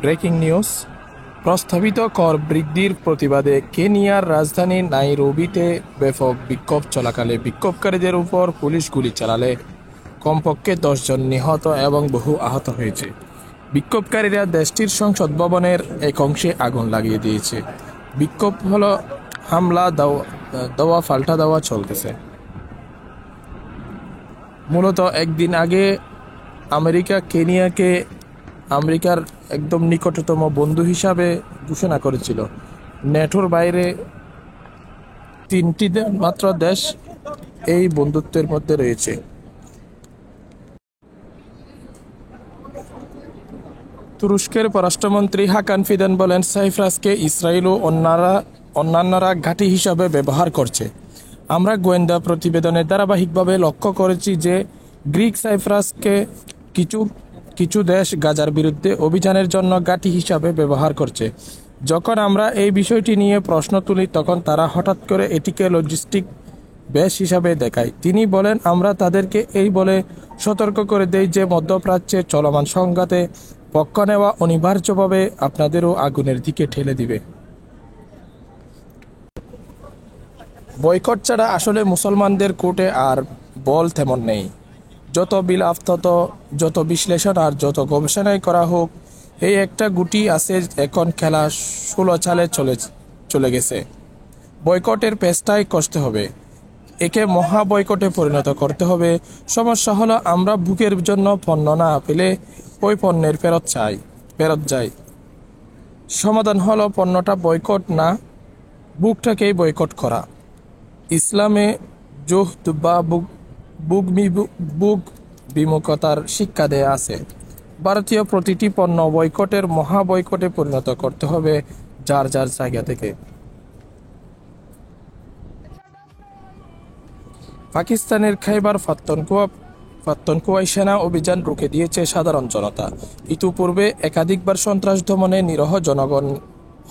Breaking news. প্রস্তাবিত কর বৃদ্ধির প্রতিবাদে কেনিয়ার রাজধানী নাইরোবিতে ব্যাপক বিক্ষোভ চলাকালে বিক্ষোভকারীদের উপর পুলিশ গুলি চালালে কমপক্ষে 10 জন নিহত এবং বহু আহত হয়েছে। বিক্ষোভকারীরা দেশটির সংসদ ভবনের এক অংশে আগুন লাগিয়ে দিয়েছে। বিক্ষোভ হলো হামলা দেওয়া পাল্টা দেওয়া চলতেছে। মূলত একদিন আগে আমেরিকা কেনিয়াকে আমেরিকার একদম নিকটতম বন্ধু হিসাবে ঘোষণা করেছিল। ন্যাটোর বাইরে 3টি মাত্র দেশ এই বন্ধুত্বের মধ্যে রয়েছে। তুরস্কের পররাষ্ট্রমন্ত্রী হাকান ফিদান বলেন, সাইপ্রাসকে ইসরায়েল ও অন্যান্যরা ঘাঁটি হিসাবে ব্যবহার করছে। আমরা গোয়েন্দা প্রতিবেদনে ধারাবাহিকভাবে লক্ষ্য করেছি যে গ্রিক সাইপ্রাসকে কিছু দেশ গাজার বিরুদ্ধে অভিযানের জন্য ঘাঁটি হিসাবে ব্যবহার করছে। যখন আমরা এই বিষয়টি নিয়ে প্রশ্ন তুলি তখন তারা হঠাৎ করে এটিকে লজিস্টিক বেস হিসাবে দেখায়। তিনি বলেন, আমরা তাদেরকে এই বলে সতর্ক করে দেই যে মধ্যপ্রাচ্যে চলমান সংঘাতে পক্ষ নেওয়া অনিবার্যভাবে আপনাদেরও আগুনের দিকে ঠেলে দিবে। বয়কট ছাড়া আসলে মুসলমানদের কোর্টে আর বল তেমন নেই। যত বিলাপ যত বিশ্লেষণ আর যত গবেষণাই করা হোক, এই একটা গুটি আছে, এখন খেলা 16 চালে চলে গেছে। বয়কটের পেস্টাই কষতে হবে, একে মহা বয়কটে পরিণত করতে হবে। সমস্যা হলো আমরা বুকের জন্য পণ্য না পেলে ওই পণ্যের ফেরত যাই। সমাধান হলো পণ্যটা বয়কট না, বুকটাকেই বয়কট করা। ইসলামে জুহদ বা বুক বিমুখতার শিক্ষা দেয়া আছে। ভারতীয় প্রতিটি পণ্য বয়কটের মহা বয়কটে পরিণত করতে হবে যার যার জায়গা থেকে। পাকিস্তানের খাইবার পাখতুনখোয়ায় সেনা অভিযান রুখে দিয়েছে সাধারণ জনতা। ইতিপূর্বে একাধিকবার সন্ত্রাস দমনে নিরীহ জনগণ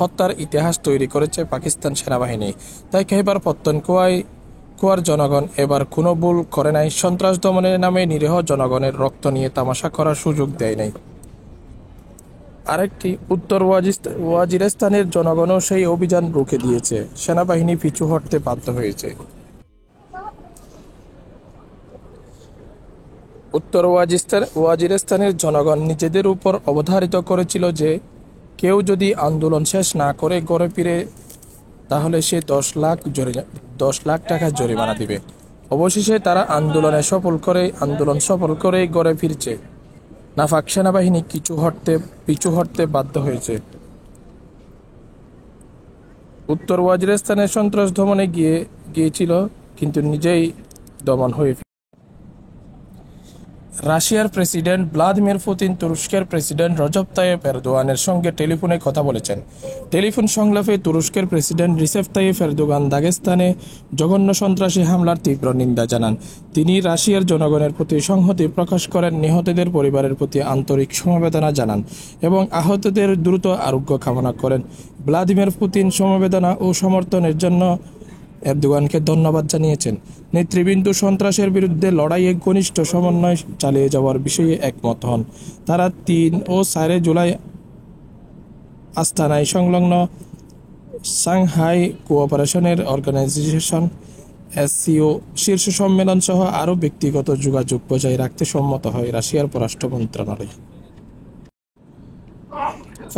হত্যার ইতিহাস তৈরি করেছে পাকিস্তান সেনাবাহিনী। তাই খাইবার পাখতুনখোয়ার জনগণ এবার কোনো ভুল করে নাই। সন্ত্রাস দমনের নামে নিরীহ জনগণের রক্ত নিয়ে তামাশা করার সুযোগ দেয় নাই। আরেকটি উত্তর ওয়াজিরিস্তানের জনগণও সেই অভিযান রুখে দিয়েছে। সেনাবাহিনী পিছু হটতে বাধ্য হয়েছে। উত্তর ওয়াজিরিস্তানের জনগণ নিজেদের উপর অবধারিত করেছিল যে কেউ যদি আন্দোলন শেষ না করে ঘরে ফিরে তাহলে সে 10 লাখ টাকা জরিমানা দিবে। অবশেষে তারা আন্দোলন সফল করে ঘরে ফিরছে। নাফাক সেনাবাহিনী পিছু হটতে বাধ্য হয়েছে। উত্তর ওয়াজিরিস্তানের সন্ত্রাস দমনে গিয়েছিল কিন্তু নিজেই দমন হয়ে। রাশিয়ার প্রেসিডেন্ট ভ্লাদিমির পুতিন তুরস্কের প্রেসিডেন্ট রজব তাইয়েপ এরদোয়ানের সঙ্গে টেলিফোনে কথা বলেছেন। টেলিফোন সংলাপে তুরস্কের প্রেসিডেন্ট রিসেপ তাইয়েপ এরদোগান দাগেস্তানে জঘন্য সন্ত্রাসী হামলার তীব্র নিন্দা জানান। তিনি রাশিয়ার জনগণের প্রতি সংহতি প্রকাশ করেন, নিহতদের পরিবারের প্রতি আন্তরিক সমবেদনা জানান এবং আহতদের দ্রুত আরোগ্য কামনা করেন। ভ্লাদিমির পুতিন সমবেদনা ও সমর্থনের জন্য এরদোগানকে ধন্যবাদ জানিয়েছেন। নেতৃবৃন্দ সন্ত্রাসের বিরুদ্ধে লড়াইয়ে ঘনিষ্ঠ সমন্বয় চালিয়ে যাওয়ার বিষয়ে একমত হন। তারা 3 ও 4 জুলাই আস্তানায় সংলগ্ন সাংহাই কোঅপারেশন অর্গানাইজেশন SCO শীর্ষ সম্মেলন সহ আরও ব্যক্তিগত যোগাযোগ বজায় রাখতে সম্মত হয় রাশিয়ার পররাষ্ট্র মন্ত্রণালয়।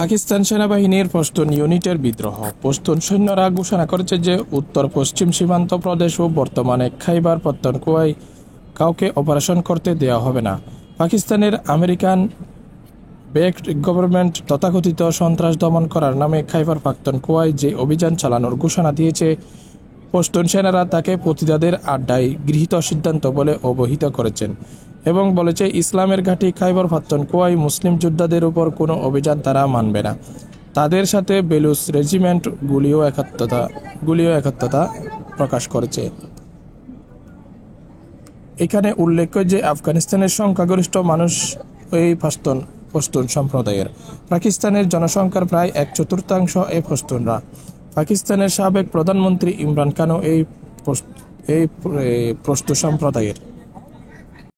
পাকিস্তান সেনাবাহিনীর পশতুন ইউনিটের বিদ্রোহ। পশতুন সৈন্যরা ঘোষণা করেছে যে উত্তর পশ্চিম সীমান্ত প্রদেশ ও বর্তমানে খাইবার পাখতুনখোয়ায় কাউকে অপারেশন করতে দেওয়া হবে না। পাকিস্তানের আমেরিকান ব্যাকড গভর্নমেন্ট তথাকথিত সন্ত্রাস দমন করার নামে খাইবার পাখতুনখোয়ায় যে অভিযান চালানোর ঘোষণা দিয়েছে, পশতুন সেনারা তাকে প্রতিবাদের আড্ডায় গৃহীত সিদ্ধান্ত বলে অবহিত করেছেন এবং বলেছে ইসলামের ঘাঁটি খাইবার পাখতুনখোয়ায় মুসলিম যোদ্ধাদের উপর কোনো অভিযান তারা মানবে না। তাদের সাথে বেলুচ রেজিমেন্ট গুলিও একত্রতা প্রকাশ করেছে। এখানে উল্লেখ্য যে আফগানিস্তানের সংখ্যাগরিষ্ঠ মানুষ এই পশতুন সম্প্রদায়ের। পাকিস্তানের জনসংখ্যার প্রায় 1/4 এই পশতুনরা। পাকিস্তানের সাবেক প্রধানমন্ত্রী ইমরান খানও এই পশতু সম্প্রদায়ের।